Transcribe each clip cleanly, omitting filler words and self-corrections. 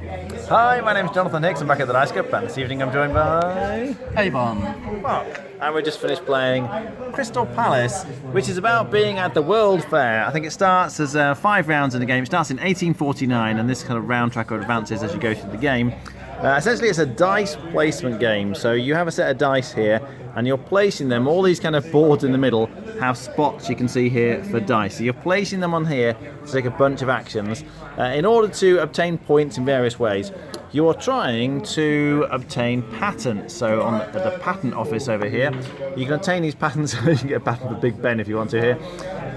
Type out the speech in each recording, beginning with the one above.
Hi, my name's Jonathan Hicks. I'm back at the Dice Cup, and this evening I'm joined by Avon. Mark. And we just finished playing Crystal Palace, which is about being at the World Fair. I think it starts as 5 rounds in the game. It starts in 1849, and this kind of round tracker advances as you go through the game. Essentially, it's a dice placement game. So you have a set of dice here, and you're placing them. All these kind of boards in the middle have spots you can see here for dice. So you're placing them on here to take a bunch of actions in order to obtain points in various ways. You're trying to obtain patents. So on the patent office over here, you can obtain these patents. You can get a patent for Big Ben if you want to here.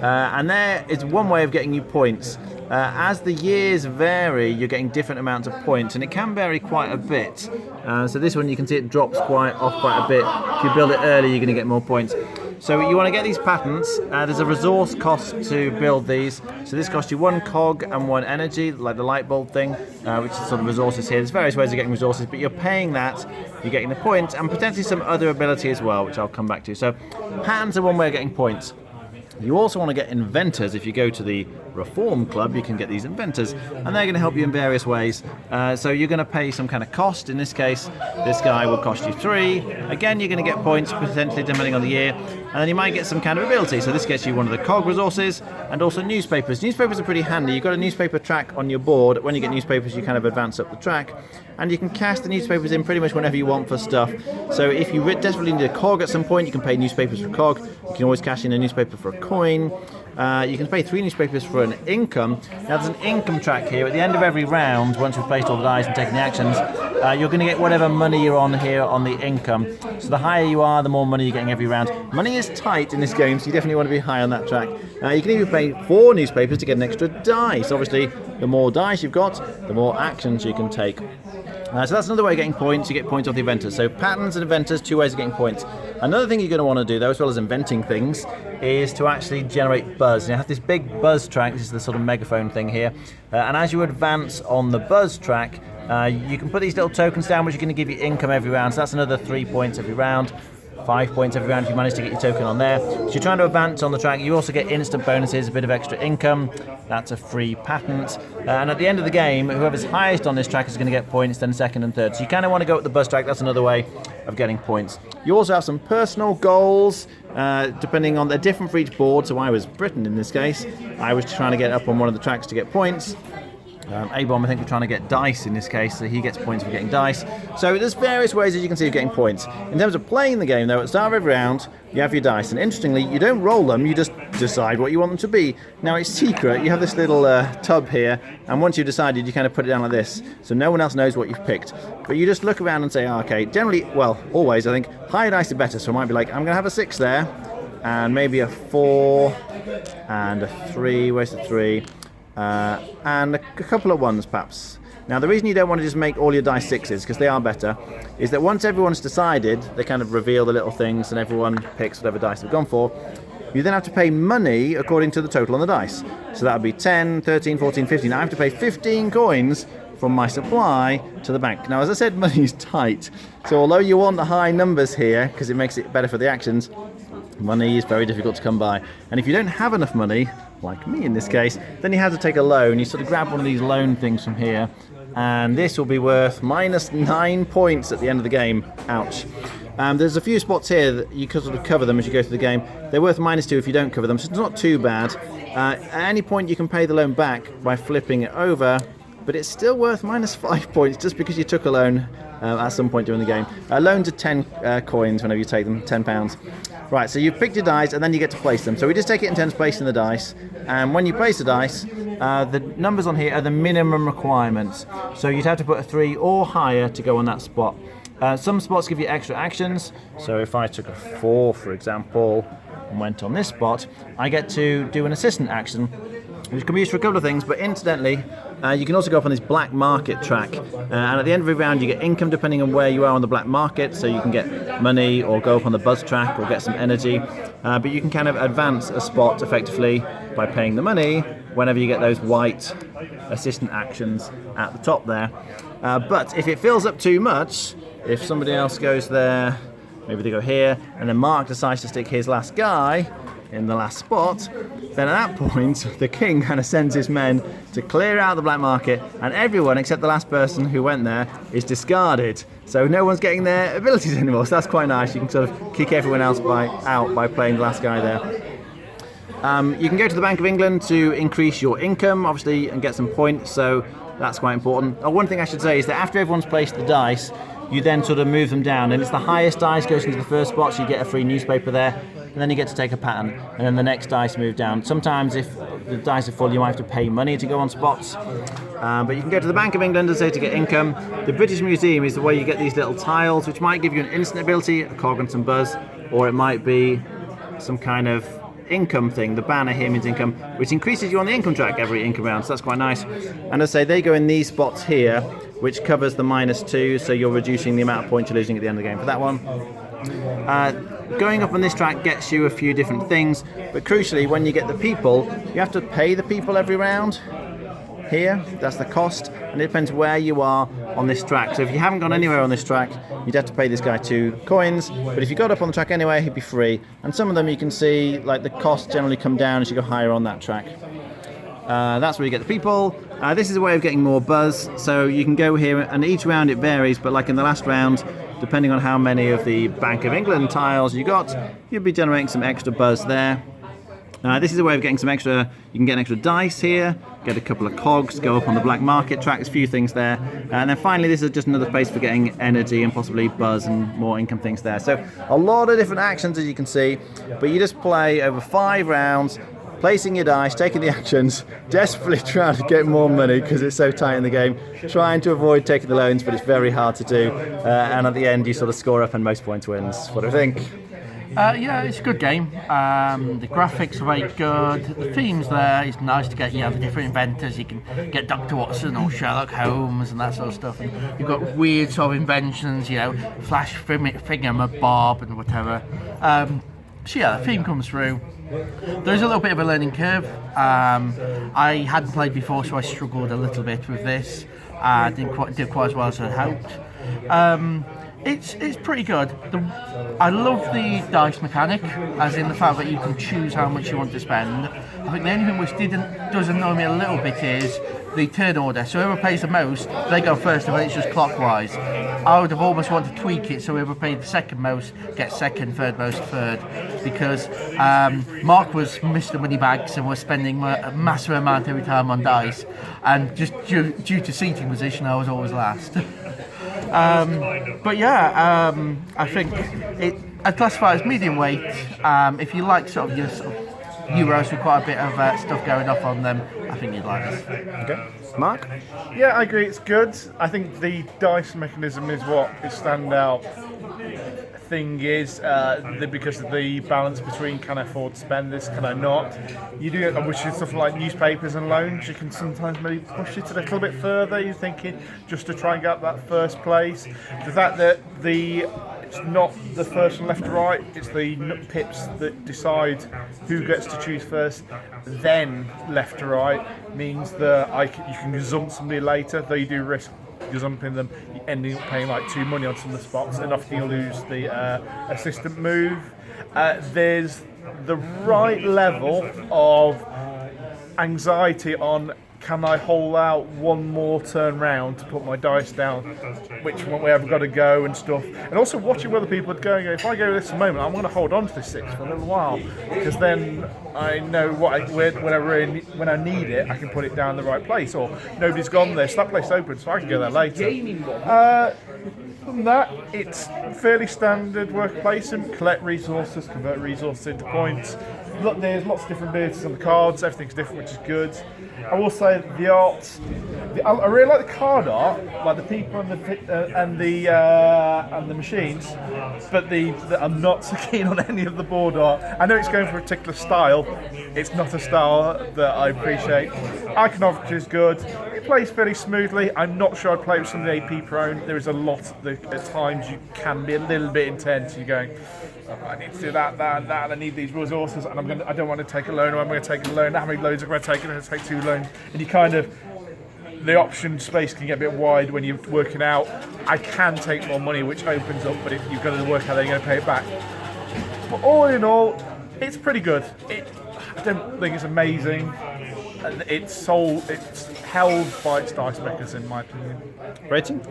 And there is one way of getting you points. As the years vary, you're getting different amounts of points, and it can vary quite a bit. So this one, you can see it drops quite a bit. If you build it early, you're going to get more points. So you want to get these patents. There's a resource cost to build these. So this costs you 1 cog and 1 energy, like the light bulb thing, which is sort of resources here. There's various ways of getting resources, but you're paying that, you're getting the points, and potentially some other ability as well, which I'll come back to. So patents are one way of getting points. You also want to get inventors. If you go to the Reform Club, you can get these inventors, and they're going to help you in various ways. So you're going to pay some kind of cost. In this case, this guy will cost you 3. Again, you're going to get points, potentially, depending on the year. And then you might get some kind of ability. So this gets you one of the cog resources, and also newspapers. Newspapers are pretty handy. You've got a newspaper track on your board. When you get newspapers, you kind of advance up the track. And you can cast the newspapers in pretty much whenever you want for stuff. So if you desperately need a cog at some point, you can pay newspapers for cog. You can always cash in a newspaper for a coin. You can pay 3 newspapers for an income. Now there's an income track here. At the end of every round, once we've placed all the dice and taken the actions, you're going to get whatever money you're on here on the income. So the higher you are, the more money you're getting every round. Money is tight in this game, so you definitely want to be high on that track. You can even pay 4 newspapers to get an extra dice. Obviously, the more dice you've got, the more actions you can take. So that's another way of getting points. You get points off the inventors. So patents and inventors, 2 ways of getting points. Another thing you're going to want to do, though, as well as inventing things, is to actually generate buzz. You have this big buzz track. This is the sort of megaphone thing here. And as you advance on the buzz track, you can put these little tokens down, which are going to give you income every round. So that's another 3 points every round. 5 points every round if you manage to get your token on there. So you're trying to advance on the track. You also get instant bonuses, a bit of extra income. That's a free patent. And at the end of the game, whoever's highest on this track is going to get points, then second and third. So you kind of want to go up the bus track. That's another way of getting points. You also have some personal goals, depending on, they're different for each board. So I was Britain in this case. I was trying to get up on one of the tracks to get points. A-Bomb, I think we're trying to get dice in this case, so he gets points for getting dice. So there's various ways, as you can see, of getting points. In terms of playing the game, though, at the start of every round, you have your dice, and interestingly, you don't roll them, you just decide what you want them to be. Now, it's secret. You have this little tub here, and once you've decided, you kind of put it down like this, so no one else knows what you've picked. But you just look around and say, oh, okay, generally, well, always, I think, higher dice are better, so I might be like, I'm going to have a 6 there, and maybe a 4, and a 3, where's the 3? And a couple of 1s perhaps. Now the reason you don't want to just make all your dice 6s, because they are better, is that once everyone's decided, they kind of reveal the little things and everyone picks whatever dice they've gone for, you then have to pay money according to the total on the dice. So that would be 10, 13, 14, 15. I have to pay 15 coins from my supply to the bank. Now as I said, money's tight. So although you want the high numbers here, because it makes it better for the actions, money is very difficult to come by. And if you don't have enough money, like me in this case, then you have to take a loan. You sort of grab one of these loan things from here, and this will be worth minus 9 points at the end of the game. Ouch. There's a few spots here that you can sort of cover them as you go through the game. They're worth minus 2 if you don't cover them, so it's not too bad. At any point you can pay the loan back by flipping it over, but it's still worth minus 5 points just because you took a loan at some point during the game. Loans are 10 coins whenever you take them, £10. Right, so you've picked your dice and then you get to place them. So we just take it in turns placing the dice, and when you place the dice, the numbers on here are the minimum requirements. So you'd have to put a 3 or higher to go on that spot. Some spots give you extra actions. So if I took a 4, for example, and went on this spot, I get to do an assistant action, which can be used for a couple of things, but incidentally, you can also go up on this black market track, and at the end of every round you get income depending on where you are on the black market, so you can get money or go up on the buzz track or get some energy, but you can kind of advance a spot effectively by paying the money whenever you get those white assistant actions at the top there. But if it fills up too much, if somebody else goes there, maybe they go here, and then Mark decides to stick his last guy, in the last spot, then at that point the king kind of sends his men to clear out the black market, and everyone except the last person who went there is discarded. So no one's getting their abilities anymore. So that's quite nice. You can sort of kick everyone else out by playing the last guy there. You can go to the Bank of England to increase your income, obviously, and get some points. So that's quite important. One thing I should say is that after everyone's placed the dice, you then sort of move them down, and it's the highest dice goes into the first spot, so you get a free newspaper there, and then you get to take a pattern, and then the next dice move down. Sometimes if the dice are full, you might have to pay money to go on spots, but you can go to the Bank of England, as I say, to get income. The British Museum is the way you get these little tiles, which might give you an instant ability, a cog and some buzz, or it might be some kind of income thing. The banner here means income, which increases you on the income track every income round, so that's quite nice. And as I say, they go in these spots here, which covers the -2, so you're reducing the amount of points you're losing at the end of the game for that one. Going up on this track gets you a few different things, but crucially, when you get the people, you have to pay the people every round. Here, that's the cost, and it depends where you are on this track. So if you haven't gone anywhere on this track, you'd have to pay this guy 2 coins, but if you got up on the track anyway, he'd be free. And some of them you can see, like the costs generally come down as you go higher on that track. That's where you get the people. This is a way of getting more buzz, so you can go here, and each round it varies, but like in the last round, depending on how many of the Bank of England tiles you got, you'll be generating some extra buzz there. This is a way of getting some extra, you can get an extra dice here, get a couple of cogs, go up on the black market track, there's a few things there. And then finally, this is just another space for getting energy and possibly buzz and more income things there. So a lot of different actions, as you can see, but you just play over 5 rounds, placing your dice, taking the actions, desperately trying to get more money because it's so tight in the game, trying to avoid taking the loans, but it's very hard to do. And at the end, you sort of score up and most points wins. What do you think? Yeah, it's a good game. The graphics are very good. The themes there, it's nice to get, the different inventors. You can get Dr. Watson or Sherlock Holmes and that sort of stuff. And you've got weird sort of inventions, Flash Thingamabob and whatever. So yeah, the theme comes through. There's a little bit of a learning curve. I hadn't played before, so I struggled a little bit with this. Did quite as well as I hoped. It's pretty good. I love the dice mechanic, as in the fact that you can choose how much you want to spend. I think the only thing which does annoy me a little bit is the turn order. So whoever pays the most, they go first, and then it's just clockwise. I would have almost wanted to tweak it so whoever paid the second most gets second, third most third, because Mark was Mr. Moneybags and was spending a massive amount every time on dice, and just due to seating position, I was always last. But yeah, I think I classify it as medium weight. If you like sort of your Euros with quite a bit of stuff going off on them, I think you'd like this. Okay. Mark? Yeah, I agree, it's good. I think the dice mechanism is what is standout thing is because of the balance between can I afford to spend this, can I not. You do, which is stuff like newspapers and loans, you can sometimes maybe push it a little bit further, you're thinking, just to try and get that first place. The fact that it's not the first and left to right, it's the pips that decide who gets to choose first, then left to right, means that you can gazump somebody later, though you do risk gazumping them, ending up paying like 2 money on some of the spots, and often you'll lose the assistant move. There's the right level of anxiety on, can I hold out one more turn round to put my dice down, which one way I've got to go and stuff, and also watching where the people are going. If I go this moment, I'm going to hold on to this 6 for a little while, because then I know when I need it, I can put it down in the right place, or nobody's gone there, so that place open, so I can go there later. From that, it's fairly standard workplace and collect resources, convert resources into points. Look, there's lots of different abilities on the cards, everything's different, which is good. I will say the art, I really like the card art, like the people and the machines, but I'm not so keen on any of the board art. I know it's going for a particular style, it's not a style that I appreciate. Iconography is good, it plays fairly smoothly. I'm not sure I'd play with some of the AP Prone. There is a lot at times you can be a little bit intense. You're going, I need to do that, and I need these resources, and I don't want to take a loan, or I'm going to take a loan. How many loans am I going to take? I'm going to take 2 loans. And you kind of, the option space can get a bit wide when you're working out, I can take more money, which opens up, but if you've got to work out how you're going to pay it back. But all in all, It's pretty good. I don't think it's amazing. It's held by its dice makers, in my opinion. Rating?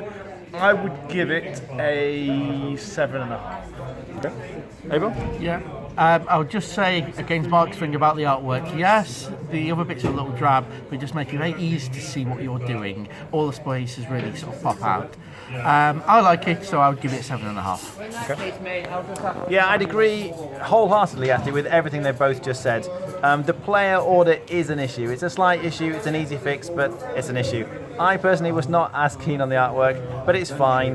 I would give it a 7.5. Okay. Abel? Yeah. I'll just say against Mark's thing about the artwork, yes, the other bits are a little drab, but it just makes it very easy to see what you're doing. All the spaces really sort of pop out. I like it, so I would give it 7.5. Okay. Yeah, I'd agree wholeheartedly, actually, with everything they've both just said. The player order is an issue. It's a slight issue, it's an easy fix, but it's an issue. I personally was not as keen on the artwork, but it's fine.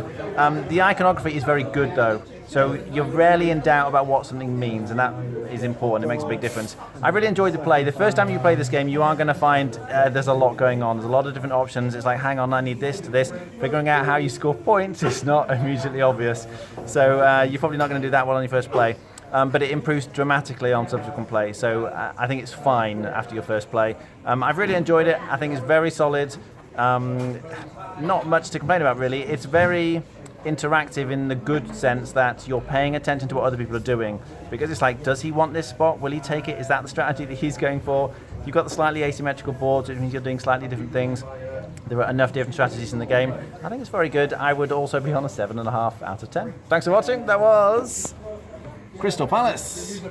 The iconography is very good, though. So you're rarely in doubt about what something means, and that is important. It makes a big difference. I really enjoyed the play. The first time you play this game, you are going to find there's a lot going on. There's a lot of different options. It's like, hang on, I need this to this. Figuring out how you score points is not immediately obvious. So you're probably not going to do that well on your first play. But it improves dramatically on subsequent play. So I think it's fine after your first play. I've really enjoyed it. I think it's very solid. Not much to complain about, really. It's very interactive in the good sense that you're paying attention to what other people are doing, because it's like, does he want this spot? Will he take it? Is that the strategy that he's going for? You've got the slightly asymmetrical boards, which means you're doing slightly different things. There are enough different strategies in the game. I think it's very good. I would also be on a 7.5 out of 10. Thanks for watching. That was Crystal Palace.